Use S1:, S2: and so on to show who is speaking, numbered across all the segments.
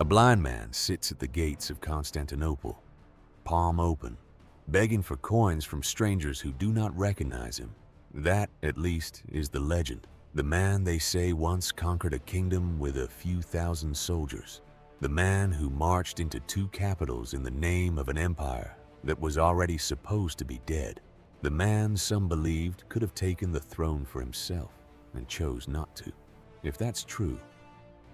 S1: A blind man sits at the gates of Constantinople, palm open, begging for coins from strangers who do not recognize him. That, at least, is the legend. The man they say once conquered a kingdom with a few thousand soldiers. The man who marched into two capitals in the name of an empire that was already supposed to be dead. The man some believed could have taken the throne for himself and chose not to. If that's true,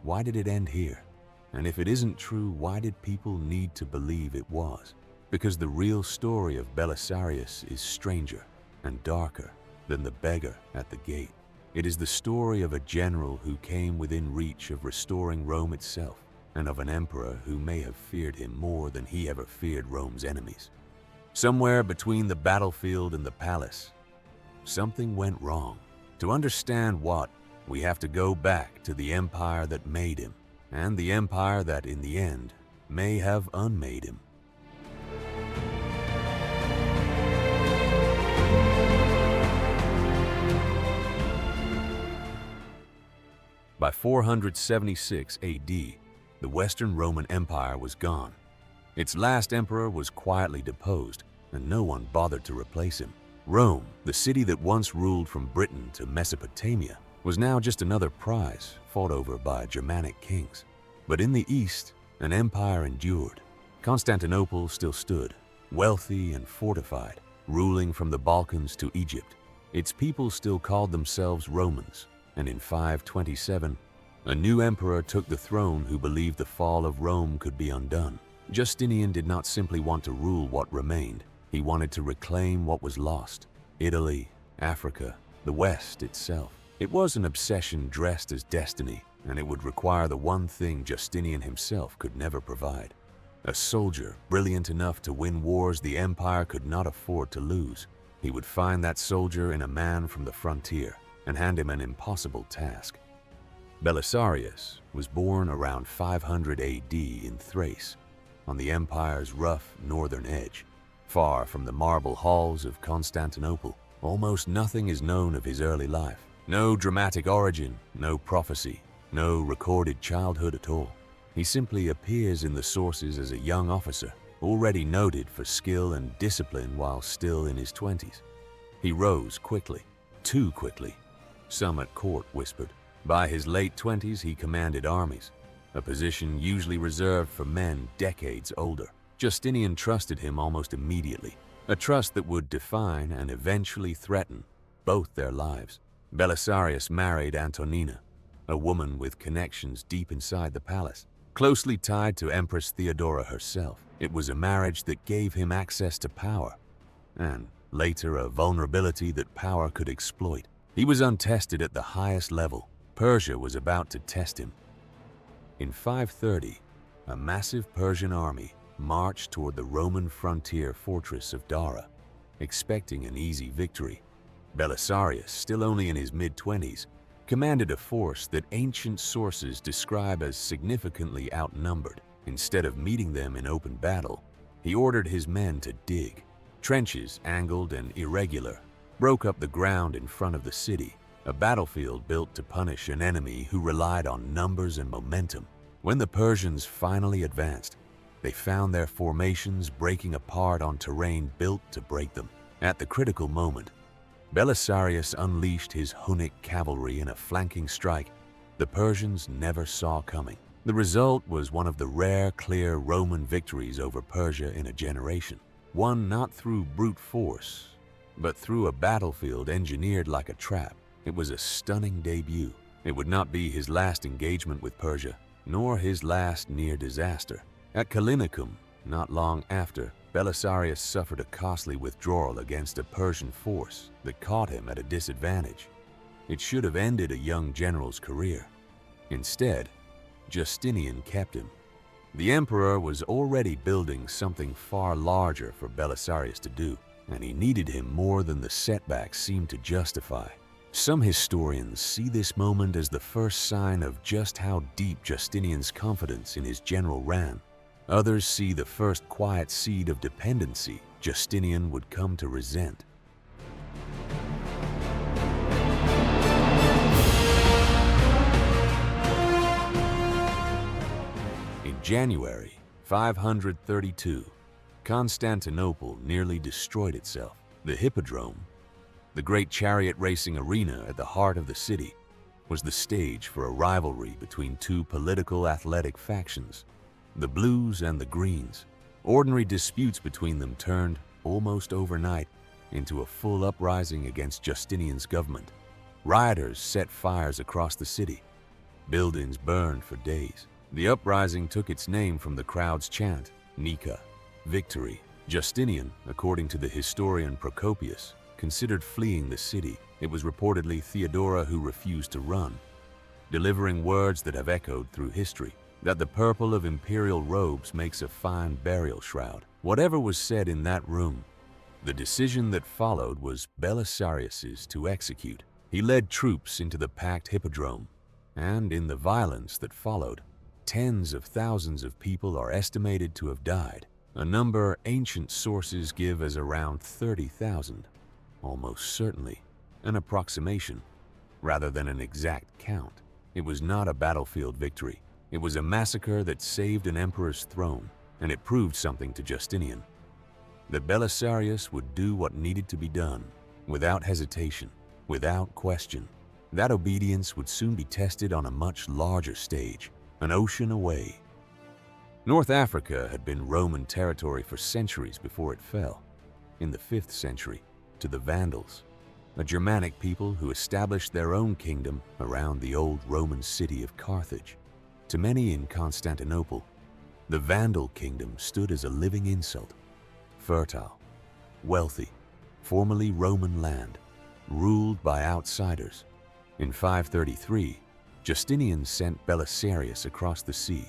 S1: why did it end here? And if it isn't true, why did people need to believe it was? Because the real story of Belisarius is stranger and darker than the beggar at the gate. It is the story of a general who came within reach of restoring Rome itself, and of an emperor who may have feared him more than he ever feared Rome's enemies. Somewhere between the battlefield and the palace, something went wrong. To understand what, we have to go back to the empire that made him, and the empire that, in the end, may have unmade him. By 476 AD, the Western Roman Empire was gone. Its last emperor was quietly deposed, and no one bothered to replace him. Rome, the city that once ruled from Britain to Mesopotamia, was now just another prize fought over by Germanic kings. But in the east, an empire endured. Constantinople still stood, wealthy and fortified, ruling from the Balkans to Egypt. Its people still called themselves Romans, and in 527, a new emperor took the throne who believed the fall of Rome could be undone. Justinian did not simply want to rule what remained. He wanted to reclaim what was lost: Italy, Africa, the West itself. It was an obsession dressed as destiny, and it would require the one thing Justinian himself could never provide: a soldier brilliant enough to win wars the empire could not afford to lose. He would find that soldier in a man from the frontier and hand him an impossible task. Belisarius was born around 500 AD in Thrace, on the empire's rough northern edge. Far from the marble halls of Constantinople, almost nothing is known of his early life. No dramatic origin, no prophecy, no recorded childhood at all. He simply appears in the sources as a young officer, already noted for skill and discipline while still in his 20s. He rose quickly, too quickly, some at court whispered. By his late 20s, he commanded armies, a position usually reserved for men decades older. Justinian trusted him almost immediately, a trust that would define and eventually threaten both their lives. Belisarius married Antonina, a woman with connections deep inside the palace, closely tied to Empress Theodora herself. It was a marriage that gave him access to power, and later a vulnerability that power could exploit. He was untested at the highest level. Persia was about to test him. In 530, a massive Persian army marched toward the Roman frontier fortress of Dara, expecting an easy victory. Belisarius, still only in his mid-20s, commanded a force that ancient sources describe as significantly outnumbered. Instead of meeting them in open battle, he ordered his men to dig. Trenches, angled and irregular, broke up the ground in front of the city, a battlefield built to punish an enemy who relied on numbers and momentum. When the Persians finally advanced, they found their formations breaking apart on terrain built to break them. At the critical moment, Belisarius unleashed his Hunnic cavalry in a flanking strike the Persians never saw coming. The result was one of the rare, clear Roman victories over Persia in a generation. Won not through brute force, but through a battlefield engineered like a trap. It was a stunning debut. It would not be his last engagement with Persia, nor his last near disaster. At Callinicum, not long after, Belisarius suffered a costly withdrawal against a Persian force that caught him at a disadvantage. It should have ended a young general's career. Instead, Justinian kept him. The emperor was already building something far larger for Belisarius to do, and he needed him more than the setbacks seemed to justify. Some historians see this moment as the first sign of just how deep Justinian's confidence in his general ran. Others see the first quiet seed of dependency Justinian would come to resent. In January 532, Constantinople nearly destroyed itself. The Hippodrome, the great chariot racing arena at the heart of the city, was the stage for a rivalry between two political athletic factions, the Blues and the Greens. Ordinary disputes between them turned, almost overnight, into a full uprising against Justinian's government. Rioters set fires across the city. Buildings burned for days. The uprising took its name from the crowd's chant, Nika, victory. Justinian, according to the historian Procopius, considered fleeing the city. It was reportedly Theodora who refused to run, delivering words that have echoed through history, that the purple of imperial robes makes a fine burial shroud. Whatever was said in that room, the decision that followed was Belisarius's to execute. He led troops into the packed Hippodrome, and in the violence that followed, tens of thousands of people are estimated to have died, a number ancient sources give as around 30,000, almost certainly an approximation rather than an exact count. It was not a battlefield victory. It was a massacre that saved an emperor's throne, and it proved something to Justinian, that Belisarius would do what needed to be done, without hesitation, without question. That obedience would soon be tested on a much larger stage, an ocean away. North Africa had been Roman territory for centuries before it fell, in the 5th century, to the Vandals, a Germanic people who established their own kingdom around the old Roman city of Carthage. To many in Constantinople, the Vandal Kingdom stood as a living insult. Fertile, wealthy, formerly Roman land, ruled by outsiders. In 533, Justinian sent Belisarius across the sea,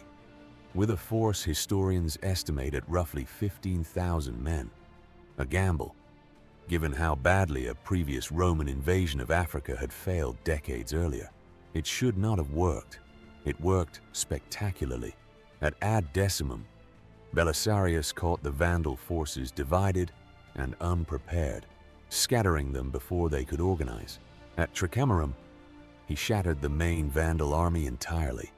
S1: with a force historians estimate at roughly 15,000 men. A gamble, given how badly a previous Roman invasion of Africa had failed decades earlier. It should not have worked. It worked spectacularly. At Ad Decimum, Belisarius caught the Vandal forces divided and unprepared, scattering them before they could organize. At Tricamarum, he shattered the main Vandal army entirely.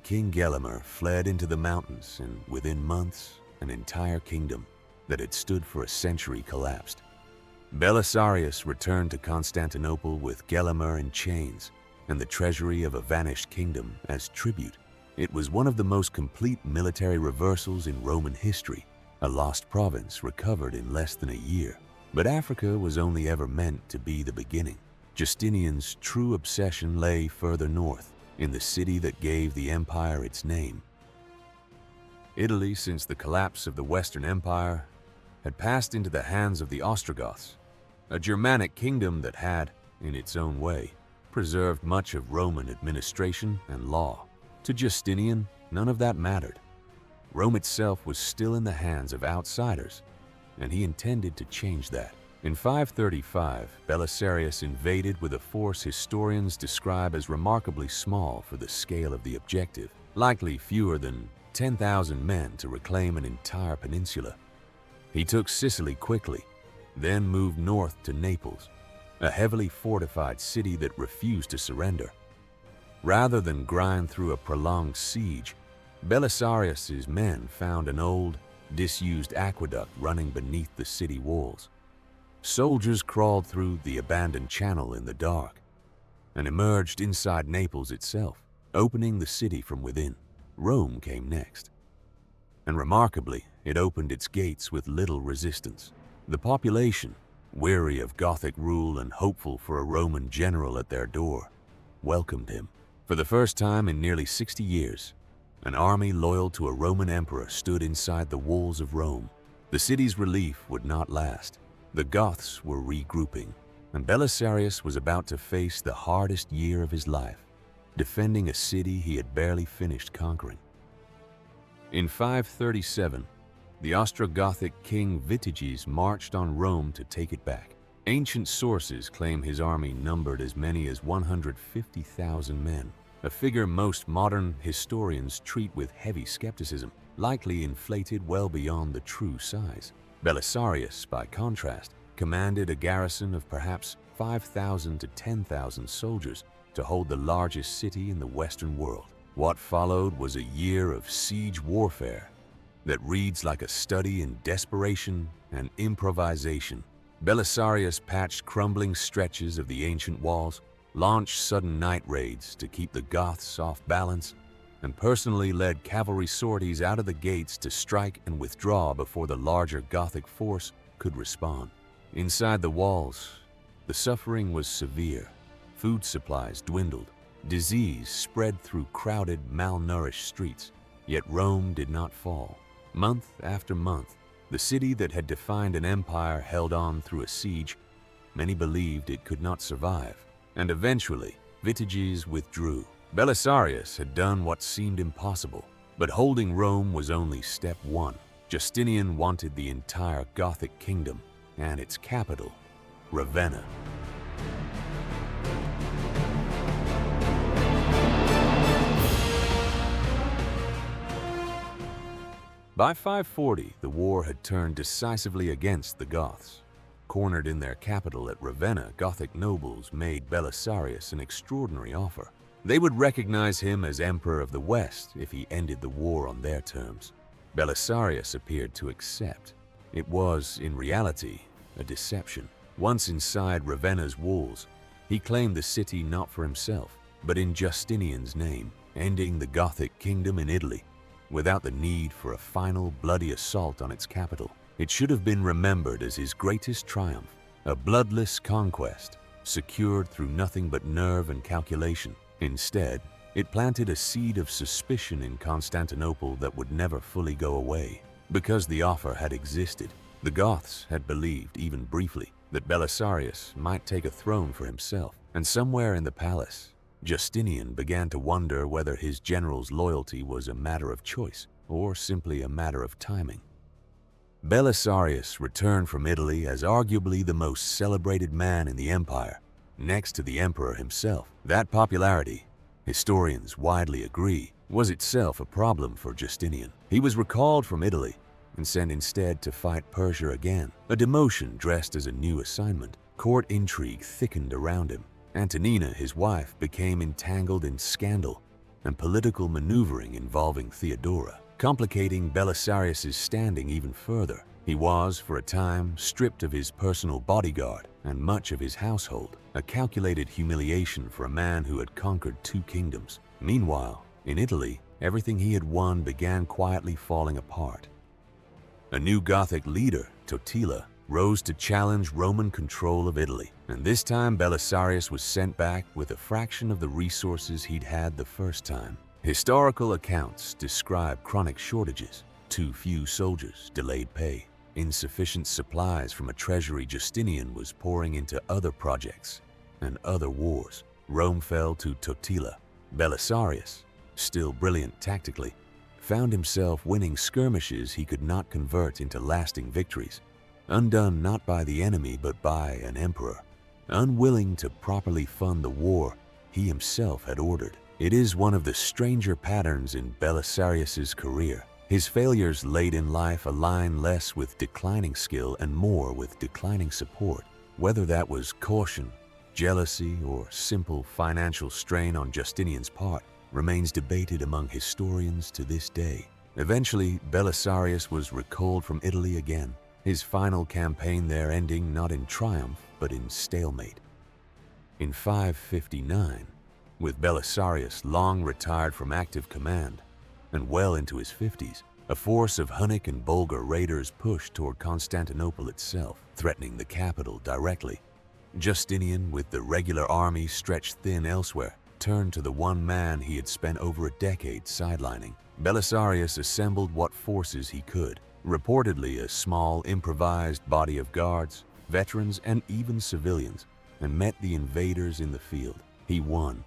S1: King Gelimer fled into the mountains, and within months, an entire kingdom that had stood for a century collapsed. Belisarius returned to Constantinople with Gelimer in chains and the treasury of a vanished kingdom as tribute. It was one of the most complete military reversals in Roman history, a lost province recovered in less than a year. But Africa was only ever meant to be the beginning. Justinian's true obsession lay further north, in the city that gave the empire its name. Italy, since the collapse of the Western Empire, had passed into the hands of the Ostrogoths, a Germanic kingdom that had, in its own way, preserved much of Roman administration and law. To Justinian, none of that mattered. Rome itself was still in the hands of outsiders, and he intended to change that. In 535, Belisarius invaded with a force historians describe as remarkably small for the scale of the objective, likely fewer than 10,000 men to reclaim an entire peninsula. He took Sicily quickly, then moved north to Naples, a heavily fortified city that refused to surrender. Rather than grind through a prolonged siege, Belisarius's men found an old, disused aqueduct running beneath the city walls. Soldiers crawled through the abandoned channel in the dark and emerged inside Naples itself, opening the city from within. Rome came next, and remarkably, it opened its gates with little resistance. The population, weary of Gothic rule and hopeful for a Roman general at their door, welcomed him. For the first time in nearly 60 years, an army loyal to a Roman emperor stood inside the walls of Rome. The city's relief would not last. The Goths were regrouping, and Belisarius was about to face the hardest year of his life, defending a city he had barely finished conquering. In 537, the Ostrogothic king Vitiges marched on Rome to take it back. Ancient sources claim his army numbered as many as 150,000 men, a figure most modern historians treat with heavy skepticism, likely inflated well beyond the true size. Belisarius, by contrast, commanded a garrison of perhaps 5,000 to 10,000 soldiers to hold the largest city in the Western world. What followed was a year of siege warfare that reads like a study in desperation and improvisation. Belisarius patched crumbling stretches of the ancient walls, launched sudden night raids to keep the Goths off balance, and personally led cavalry sorties out of the gates to strike and withdraw before the larger Gothic force could respond. Inside the walls, the suffering was severe. Food supplies dwindled. Disease spread through crowded, malnourished streets. Yet Rome did not fall. Month after month, the city that had defined an empire held on through a siege. Many believed it could not survive. And eventually, Vitiges withdrew. Belisarius had done what seemed impossible. But holding Rome was only step one. Justinian wanted the entire Gothic kingdom and its capital, Ravenna. By 540, the war had turned decisively against the Goths. Cornered in their capital at Ravenna, Gothic nobles made Belisarius an extraordinary offer. They would recognize him as Emperor of the West if he ended the war on their terms. Belisarius appeared to accept. It was, in reality, a deception. Once inside Ravenna's walls, he claimed the city not for himself, but in Justinian's name, ending the Gothic kingdom in Italy, without the need for a final bloody assault on its capital. It should have been remembered as his greatest triumph, a bloodless conquest, secured through nothing but nerve and calculation. Instead, it planted a seed of suspicion in Constantinople that would never fully go away. Because the offer had existed, the Goths had believed, even briefly, that Belisarius might take a throne for himself. And somewhere in the palace, Justinian began to wonder whether his general's loyalty was a matter of choice or simply a matter of timing. Belisarius returned from Italy as arguably the most celebrated man in the empire, next to the emperor himself. That popularity, historians widely agree, was itself a problem for Justinian. He was recalled from Italy and sent instead to fight Persia again, a demotion dressed as a new assignment. Court intrigue thickened around him. Antonina, his wife, became entangled in scandal and political maneuvering involving Theodora, complicating Belisarius' standing even further. He was, for a time, stripped of his personal bodyguard and much of his household, a calculated humiliation for a man who had conquered 2 kingdoms. Meanwhile, in Italy, everything he had won began quietly falling apart. A new Gothic leader, Totila, rose to challenge Roman control of Italy, and this time Belisarius was sent back with a fraction of the resources he'd had the first time. Historical accounts describe chronic shortages, too few soldiers, delayed pay, insufficient supplies from a treasury Justinian was pouring into other projects and other wars. Rome fell to Totila. Belisarius, still brilliant tactically, found himself winning skirmishes he could not convert into lasting victories. Undone not by the enemy but by an emperor, unwilling to properly fund the war he himself had ordered. It is one of the stranger patterns in Belisarius' career. His failures late in life align less with declining skill and more with declining support. Whether that was caution, jealousy, or simple financial strain on Justinian's part remains debated among historians to this day. Eventually, Belisarius was recalled from Italy again, his final campaign there ending not in triumph but in stalemate. In 559, with Belisarius long retired from active command and well into his 50s, a force of Hunnic and Bulgar raiders pushed toward Constantinople itself, threatening the capital directly. Justinian, with the regular army stretched thin elsewhere, turned to the one man he had spent over a decade sidelining. Belisarius assembled what forces he could, reportedly a small improvised body of guards, veterans, and even civilians, and met the invaders in the field. He won.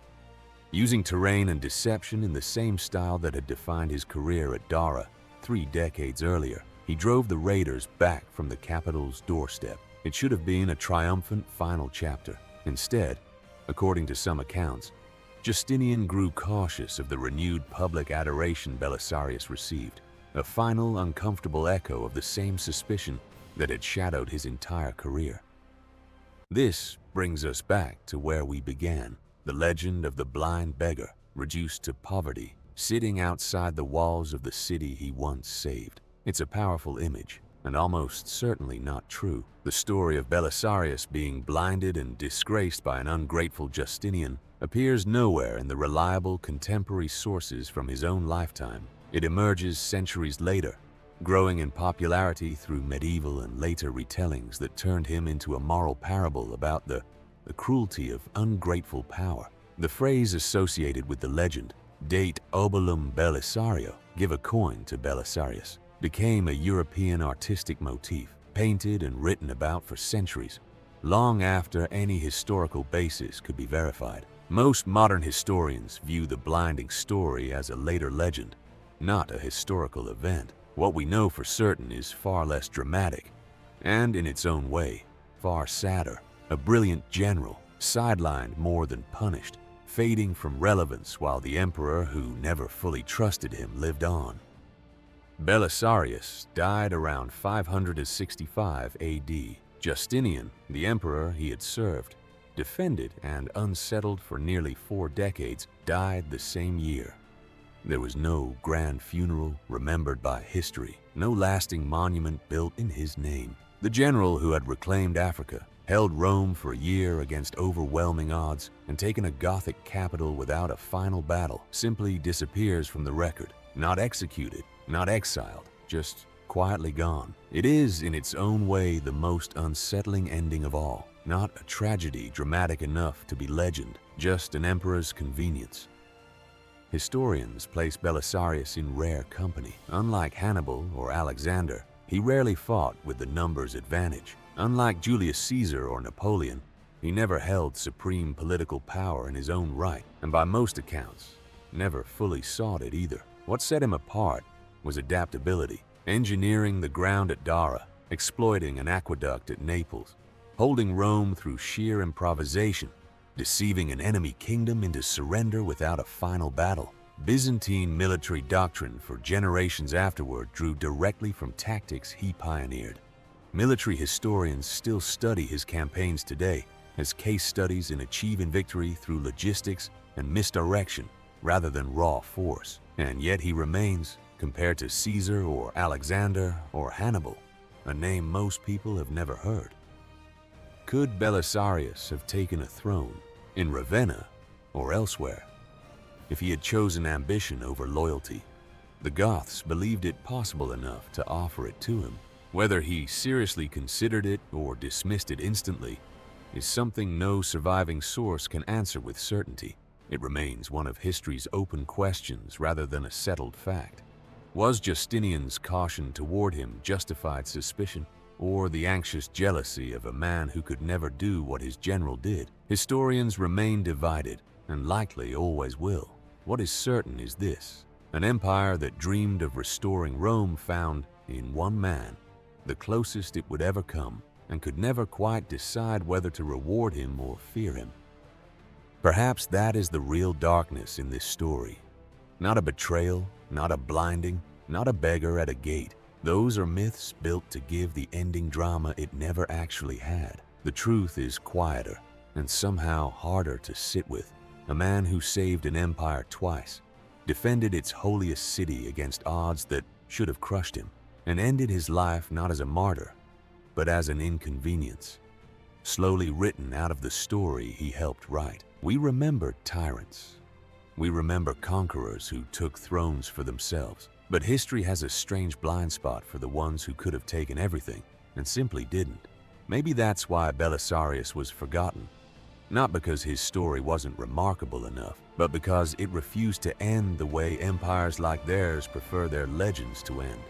S1: Using terrain and deception in the same style that had defined his career at Dara 3 decades earlier, he drove the raiders back from the capital's doorstep. It should have been a triumphant final chapter. Instead, according to some accounts, Justinian grew cautious of the renewed public adoration Belisarius received, a final uncomfortable echo of the same suspicion that had shadowed his entire career. This brings us back to where we began, the legend of the blind beggar. reduced to poverty, sitting outside the walls of the city he once saved. It's a powerful image, and almost certainly not true. The story of Belisarius being blinded and disgraced by an ungrateful Justinian appears nowhere in the reliable contemporary sources from his own lifetime. It emerges centuries later, growing in popularity through medieval and later retellings that turned him into a moral parable about the cruelty of ungrateful power. The phrase associated with the legend, "Date obolum Belisario," give a coin to Belisarius, became a European artistic motif, painted and written about for centuries, long after any historical basis could be verified. Most modern historians view the blinding story as a later legend, not a historical event. What we know for certain is far less dramatic, and in its own way, far sadder. A brilliant general, sidelined more than punished, fading from relevance while the emperor who never fully trusted him lived on. Belisarius died around 565 AD. Justinian, the emperor he had served, defended and unsettled for nearly 4 decades, died the same year. There was no grand funeral remembered by history, no lasting monument built in his name. The general who had reclaimed Africa, held Rome for a year against overwhelming odds, and taken a Gothic capital without a final battle, simply disappears from the record, not executed, not exiled, just quietly gone. It is, in its own way, the most unsettling ending of all. Not a tragedy dramatic enough to be legend, just an emperor's convenience. Historians place Belisarius in rare company. Unlike Hannibal or Alexander, he rarely fought with the numbers advantage. Unlike Julius Caesar or Napoleon, he never held supreme political power in his own right, and by most accounts, never fully sought it either. What set him apart was adaptability, engineering the ground at Dara, exploiting an aqueduct at Naples, holding Rome through sheer improvisation, deceiving an enemy kingdom into surrender without a final battle. Byzantine military doctrine for generations afterward drew directly from tactics he pioneered. Military historians still study his campaigns today as case studies in achieving victory through logistics and misdirection rather than raw force. And yet he remains, compared to Caesar or Alexander or Hannibal, a name most people have never heard. Could Belisarius have taken a throne in Ravenna or elsewhere if he had chosen ambition over loyalty? The Goths believed it possible enough to offer it to him. Whether he seriously considered it or dismissed it instantly is something no surviving source can answer with certainty. It remains one of history's open questions rather than a settled fact. Was Justinian's caution toward him justified suspicion, or the anxious jealousy of a man who could never do what his general did? Historians remain divided, and likely always will. What is certain is this: an empire that dreamed of restoring Rome found, in one man, the closest it would ever come, and could never quite decide whether to reward him or fear him. Perhaps that is the real darkness in this story. Not a betrayal, not a blinding, not a beggar at a gate. Those are myths built to give the ending drama it never actually had. The truth is quieter and somehow harder to sit with. A man who saved an empire twice, defended its holiest city against odds that should have crushed him, and ended his life not as a martyr, but as an inconvenience, slowly written out of the story he helped write. We remember tyrants. We remember conquerors who took thrones for themselves. But history has a strange blind spot for the ones who could have taken everything and simply didn't. Maybe that's why Belisarius was forgotten. Not because his story wasn't remarkable enough, but because it refused to end the way empires like theirs prefer their legends to end.